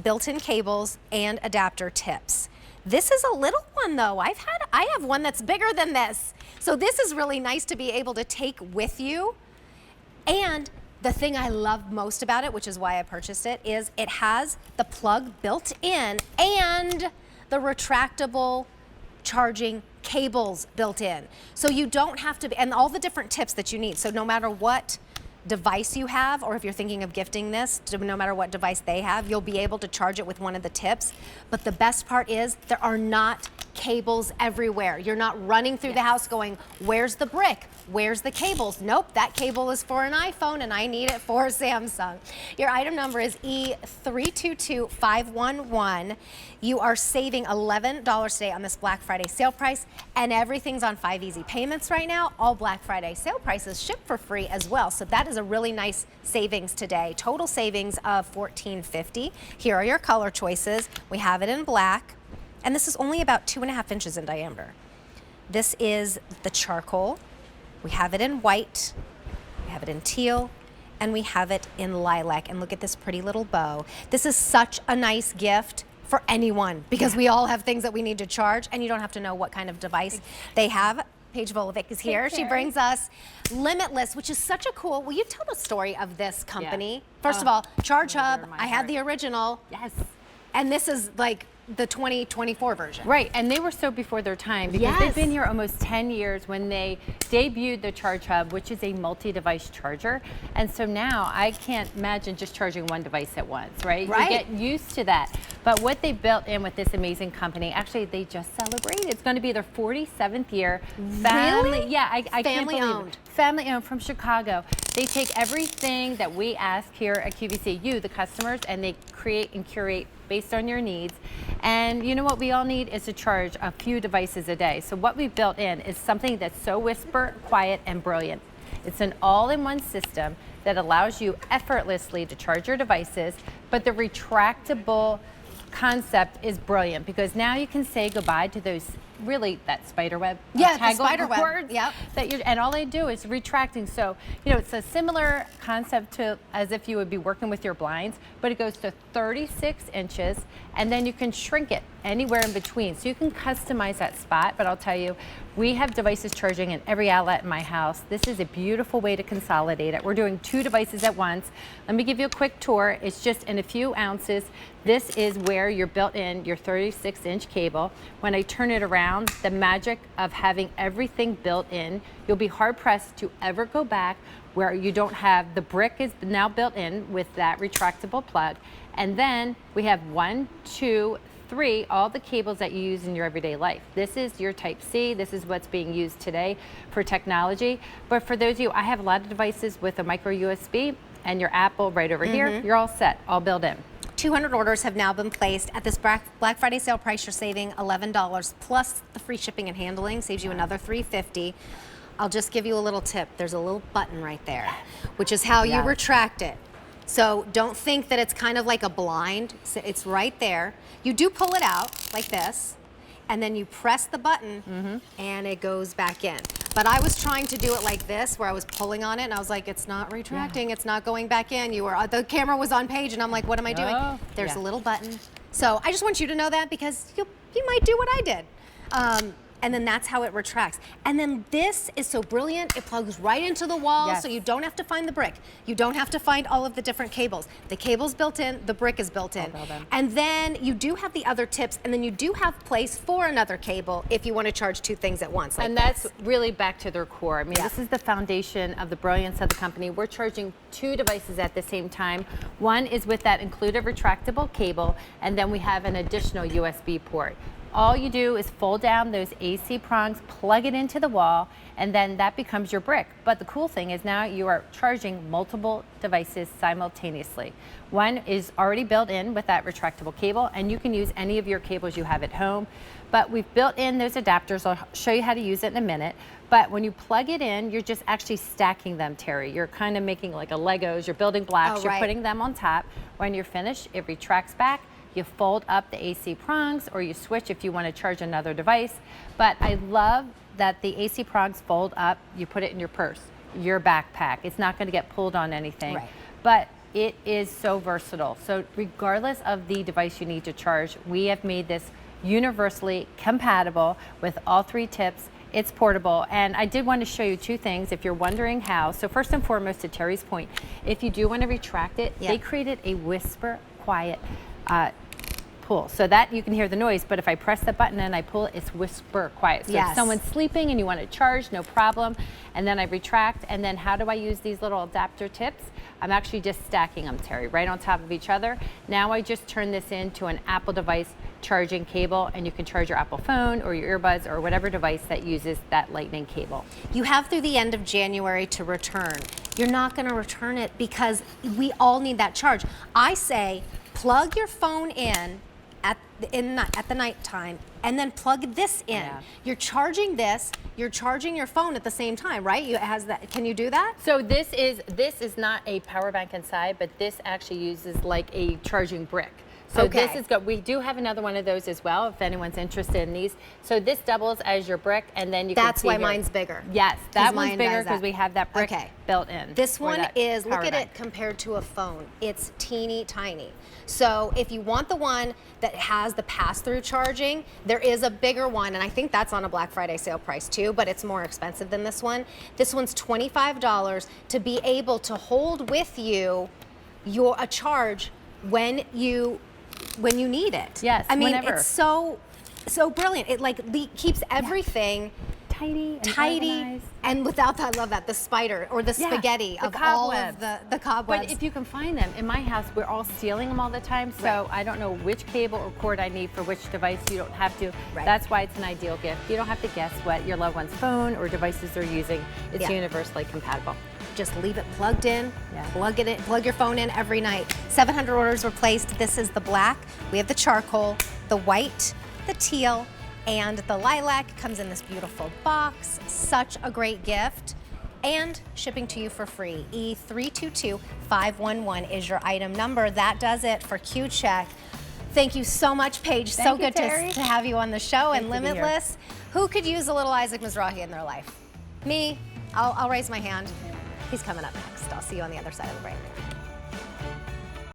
built-in cables and adapter tips. This is a little one though. I have one that's bigger than this. So this is really nice to be able to take with you. And the thing I love most about it, which is why I purchased it, is it has the plug built in and the retractable charging cables built in. So you don't have to, and all the different tips that you need. So no matter what device you have, or if you're thinking of gifting this, no matter what device they have, you'll be able to charge it with one of the tips. But the best part is there are not cables everywhere. You're not running through the house going, where's the brick? Where's the cables? Nope, that cable is for an iPhone and I need it for a Samsung. Your item number is E322511. You are saving $11 today on this Black Friday sale price, and everything's on 5 easy payments right now. All Black Friday sale prices ship for free as well. So that is a really nice savings today. Total savings of $14.50. Here are your color choices. We have it in black, and this is only about 2.5 inches in diameter. This is the charcoal. We have it in white, we have it in teal, and we have it in lilac. And look at this pretty little bow. This is such a nice gift for anyone, because we all have things that we need to charge, and you don't have to know what kind of device they have. Paige Volovic is here. She brings us Limitless, which is such a cool, will you tell the story of this company? First of all, ChargeHub, I had the original. Yes. And this is like the 2024 version. Right, and they were so before their time, because they've been here almost 10 years when they debuted the ChargeHub, which is a multi-device charger. And so now I can't imagine just charging one device at once, right? You get used to that. But what they built in with this amazing company, actually they just celebrated. It's going to be their 47th year. Really? Yeah, I can't believe owned. it. Family owned from Chicago. They take everything that we ask here at QVC, you, the customers, and they create and curate based on your needs. And you know what we all need is to charge a few devices a day. So what we've built in is something that's so whisper, quiet, and brilliant. It's an all-in-one system that allows you effortlessly to charge your devices, but the retractable concept is brilliant, because now you can say goodbye to those that spider web. Yeah, the spider web. Cords that and all they do is retracting. So, you know, it's a similar concept to as if you would be working with your blinds, but it goes to 36 inches, and then you can shrink it anywhere in between. So you can customize that spot, but I'll tell you, we have devices charging in every outlet in my house. This is a beautiful way to consolidate it. We're doing 2 devices at once. Let me give you a quick tour. It's just in a few ounces. This is where you're built in your 36-inch cable. When I turn it around, the magic of having everything built in, you'll be hard pressed to ever go back where you don't have, the brick is now built in with that retractable plug. And then we have 1, 2, 3, all the cables that you use in your everyday life. This is your Type C. This is what's being used today for technology. But for those of you, I have a lot of devices with a microUSB and your Apple right over here. You're all set, all built in. 200 orders have now been placed. At this Black Friday sale price, you're saving $11 plus the free shipping and handling, saves you another $3.50. I'll just give you a little tip. There's a little button right there, which is how you retract it. So don't think that it's kind of like a blind. So it's right there. You do pull it out like this, and then you press the button and it goes back in. But I was trying to do it like this, where I was pulling on it, and I was like, it's not retracting, it's not going back in. The camera was on page, and I'm like, what am I doing? There's a little button. So I just want you to know that, because you might do what I did. And then that's how it retracts. And then this is so brilliant, it plugs right into the wall, so you don't have to find the brick. You don't have to find all of the different cables. The cable's built in, the brick is built in. And then you do have the other tips, and then you do have place for another cable if you want to charge 2 things at once. Like and that's really back to their core. I mean, this is the foundation of the brilliance of the company. We're charging 2 devices at the same time. One is with that included retractable cable, and then we have an additional USB port. All you do is fold down those AC prongs, plug it into the wall, and then that becomes your brick. But the cool thing is now you are charging multiple devices simultaneously. One is already built in with that retractable cable, and you can use any of your cables you have at home. But we've built in those adapters. I'll show you how to use it in a minute. But when you plug it in, you're just actually stacking them, Terry. You're kind of making like a Legos. You're building blocks. You're putting them on top. When you're finished, it retracts back. You fold up the AC prongs, or you switch if you want to charge another device. But I love that the AC prongs fold up. You put it in your purse, your backpack. It's not going to get pulled on anything. But it is so versatile. So regardless of the device you need to charge, we have made this universally compatible with all 3 tips. It's portable, and I did want to show you 2 things if you're wondering how. So first and foremost, to Terry's point, if you do want to retract it, they created a whisper quiet pull, so that you can hear the noise, but if I press the button and I pull it, it's whisper quiet. So if someone's sleeping and you want to charge, no problem. And then I retract, and then how do I use these little adapter tips? I'm actually just stacking them, Terry, right on top of each other. Now I just turn this into an Apple device charging cable, and you can charge your Apple phone or your earbuds or whatever device that uses that lightning cable. You have through the end of January to return. You're not going to return it because we all need that charge. I say plug your phone in at the nighttime, and then plug this in. You're charging this, you're charging your phone at the same time, right? It has that. Can you do that? So this is not a power bank inside, but this actually uses like a charging brick. So this is good. We do have another one of those as well, if anyone's interested in these. So this doubles as your brick, and then you can see That's why mine's bigger. Yes, that one's bigger because we have that brick built in. This one is, look at it compared to a phone. It's teeny tiny. So if you want the one that has the pass-through charging, there is a bigger one, and I think that's on a Black Friday sale price too, but it's more expensive than this one. This one's $25 to be able to hold with you a charge when you need it. Yes, I mean, whenever. it's so brilliant. It like keeps everything tidy, and without that, I love that, the spider or the spaghetti of all of the cobwebs. But if you can find them, in my house, we're all stealing them all the time, so I don't know which cable or cord I need for which device. You don't have to. That's why it's an ideal gift. You don't have to guess what your loved one's phone or devices are using. It's universally compatible. Just leave it plugged in, plug your phone in every night. 700 orders were placed. This is the black. We have the charcoal, the white, the teal, and the lilac. Comes in this beautiful box. Such a great gift. And shipping to you for free. E322511 is your item number. That does it for Q-Check. Thank you so much, Paige. So good to have you on the show. And Limitless, who could use a little Isaac Mizrahi in their life? Me. I'll raise my hand. He's coming up next. I'll see you on the other side of the break.